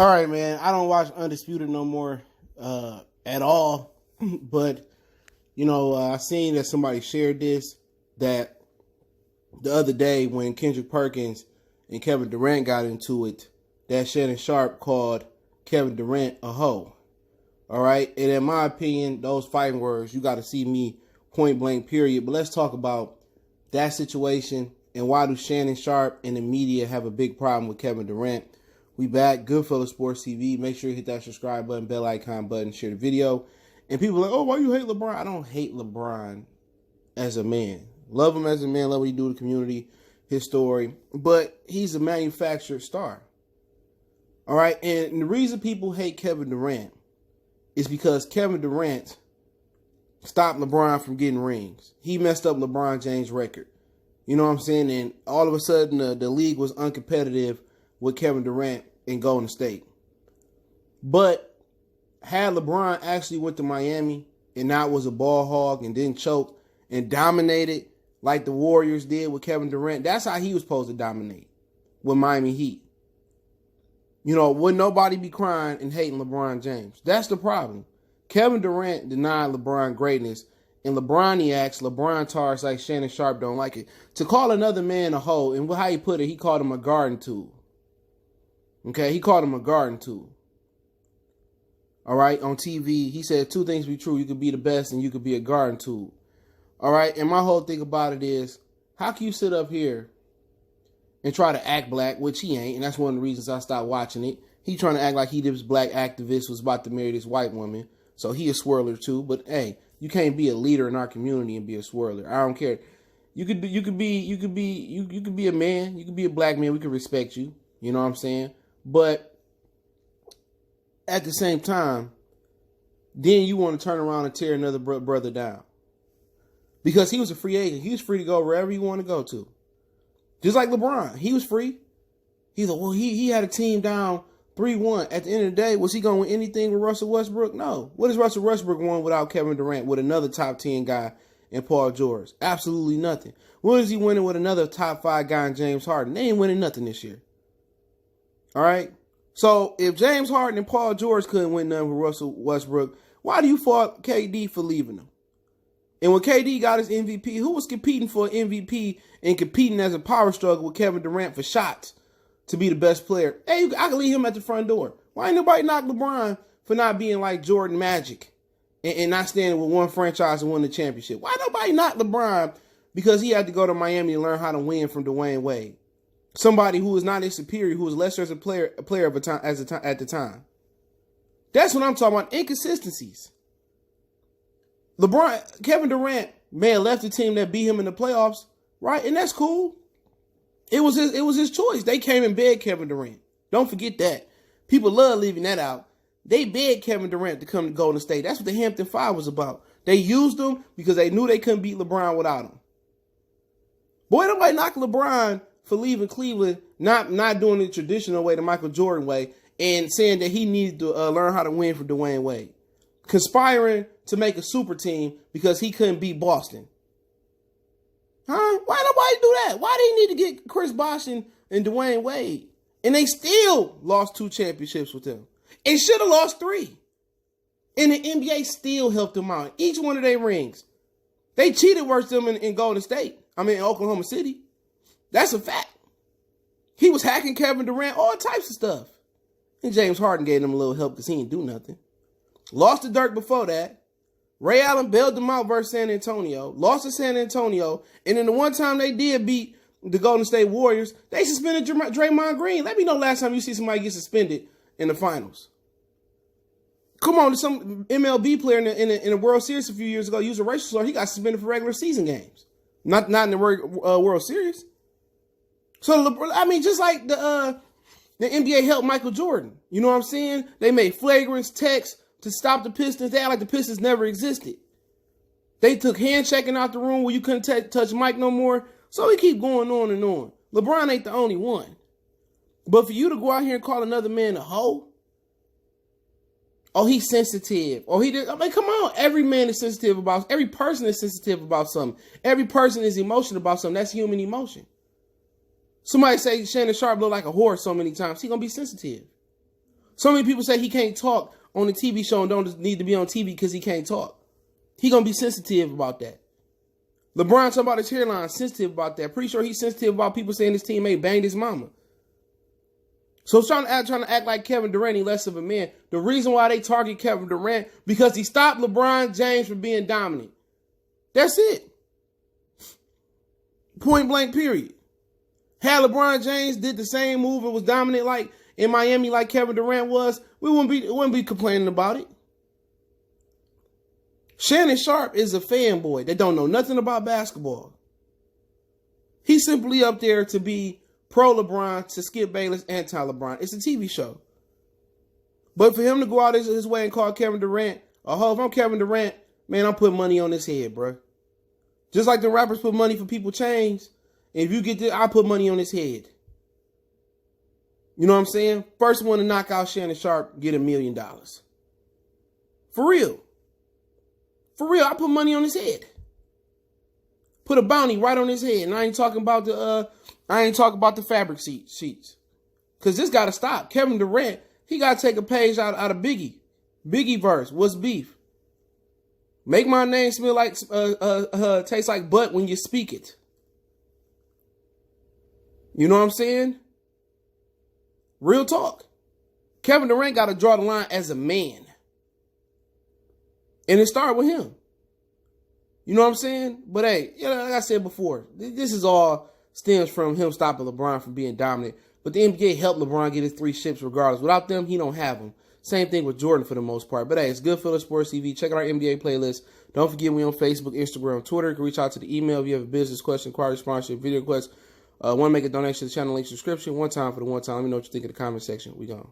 All right, man. I don't watch Undisputed no more at all. But, I seen that somebody shared this, that the other day when Kendrick Perkins and Kevin Durant got into it, that Shannon Sharpe called Kevin Durant a hoe. All right? And in my opinion, those fighting words, you got to see me point blank, period. But let's talk about that situation and why do Shannon Sharpe and the media have a big problem with Kevin Durant. We back, Goodfellas Sports TV. Make sure you hit that subscribe button, bell icon button, share the video. And people are like, oh, why you hate LeBron? I don't hate LeBron as a man. Love him as a man, love what he do to the community, his story. But he's a manufactured star. All right? And the reason people hate Kevin Durant is because Kevin Durant stopped LeBron from getting rings. He messed up LeBron James' record. You know what I'm saying? And all of a sudden, the league was uncompetitive with Kevin Durant and Golden State. But had LeBron actually went to Miami and not was a ball hog and didn't choke and dominated like the Warriors did with Kevin Durant, that's how he was supposed to dominate with Miami Heat. Would nobody be crying and hating LeBron James? That's the problem. Kevin Durant denied LeBron greatness, and LeBroniacs, LeBron tars like Shannon Sharpe don't like it. To call another man a hoe, and how he put it, he called him a garden tool. Okay, he called him a garden tool. All right, on TV, he said two things be true. You could be the best and you could be a garden tool. All right, and my whole thing about it is, how can you sit up here and try to act black, which he ain't, and that's one of the reasons I stopped watching it. He trying to act like he this black activist was about to marry this white woman, so he a swirler too. But hey, you can't be a leader in our community and be a swirler. I don't care. You could be a man. You could be a black man. We could respect you. You know what I'm saying? But at the same time, then you want to turn around and tear another brother down. Because he was a free agent. He was free to go wherever he wanted to go to. Just like LeBron. He was free. He's like, well, he had a team down 3-1. At the end of the day, was he going to win anything with Russell Westbrook? No. What has Russell Westbrook won without Kevin Durant, with another top 10 guy in Paul George? Absolutely nothing. What is he winning with another top 5 guy in James Harden? They ain't winning nothing this year. All right? So if James Harden and Paul George couldn't win nothing with Russell Westbrook, why do you fault KD for leaving them? And when KD got his MVP, who was competing for an MVP and competing as a power struggle with Kevin Durant for shots to be the best player? Hey, I can leave him at the front door. Why ain't nobody knock LeBron for not being like Jordan Magic and not standing with one franchise and win the championship? Why nobody knock LeBron because he had to go to Miami and learn how to win from Dwayne Wade? Somebody who is not his superior, who was lesser as a player at the time. That's what I'm talking about. Inconsistencies. Kevin Durant may have left the team that beat him in the playoffs, right? And that's cool. It was his choice. They came and begged Kevin Durant. Don't forget that. People love leaving that out. They begged Kevin Durant to come to Golden State. That's what the Hampton Five was about. They used him because they knew they couldn't beat LeBron without him. Boy, nobody knocked LeBron for leaving Cleveland, not doing the traditional way, the Michael Jordan way, and saying that he needed to learn how to win for Dwayne Wade. Conspiring to make a super team because he couldn't beat Boston. Huh? Why nobody do that? Why do you need to get Chris Bosh and Dwayne Wade? And they still lost 2 championships with them. And should have lost 3. And the NBA still helped them out. Each one of their rings. They cheated worse than them in Golden State. In Oklahoma City. That's a fact. He was hacking Kevin Durant, all types of stuff. And James Harden gave them a little help because he didn't do nothing. Lost to Dirk before that. Ray Allen bailed them out versus San Antonio. Lost to San Antonio. And then the one time they did beat the Golden State Warriors, they suspended Draymond Green. Let me know last time you see somebody get suspended in the finals. Come on, some MLB player in the World Series a few years ago used a racial slur. He got suspended for regular season games. Not in the World Series. So, just like the NBA helped Michael Jordan. You know what I'm saying? They made flagrant texts to stop the Pistons. They act like the Pistons never existed. They took handshaking out the room where you couldn't touch Mike no more. So we keep going on and on. LeBron ain't the only one. But for you to go out here and call another man a hoe, oh, he's sensitive. Oh, he did. Come on. Every man is sensitive about, every person is sensitive about something. Every person is emotional about something. That's human emotion. Somebody say Shannon Sharpe look like a horse so many times, he gonna be sensitive. So many people say he can't talk on the TV show and don't need to be on TV because he can't talk. He going to be sensitive about that. LeBron talking about his hairline, sensitive about that. Pretty sure he's sensitive about people saying his teammate banged his mama. So trying to act like Kevin Durant ain't less of a man. The reason why they target Kevin Durant, because he stopped LeBron James from being dominant. That's it. Point blank, period. Had LeBron James did the same move and was dominant like in Miami like Kevin Durant was, we wouldn't be complaining about it. Shannon Sharpe is a fanboy that don't know nothing about basketball. He's simply up there to be pro-LeBron, to Skip Bayless, anti-LeBron. It's a TV show. But for him to go out his way and call Kevin Durant a hoe, if I'm Kevin Durant, man, I'm putting money on his head, bro. Just like the rappers put money for people chains. And if you get this, I put money on his head. You know what I'm saying? First one to knock out Shannon Sharpe, get $1 million. For real. For real, I put money on his head. Put a bounty right on his head. And I ain't talking about the fabric sheets. Cause this gotta stop. Kevin Durant, he gotta take a page out of Biggie. Biggie verse, what's beef? Make my name smell like taste like butt when you speak it. You know what I'm saying? Real talk. Kevin Durant got to draw the line as a man. And it started with him. You know what I'm saying? But hey, like I said before, this is all stems from him stopping LeBron from being dominant. But the NBA helped LeBron get his 3 ships regardless. Without them, he don't have them. Same thing with Jordan for the most part. But hey, it's Goodfellas Sports TV. Check out our NBA playlist. Don't forget we on Facebook, Instagram, Twitter. You can reach out to the email if you have a business question, inquiry, sponsorship, video request. Want to make a donation to the channel, link subscription. One time for the one time. Let me know what you think in the comment section. We gone.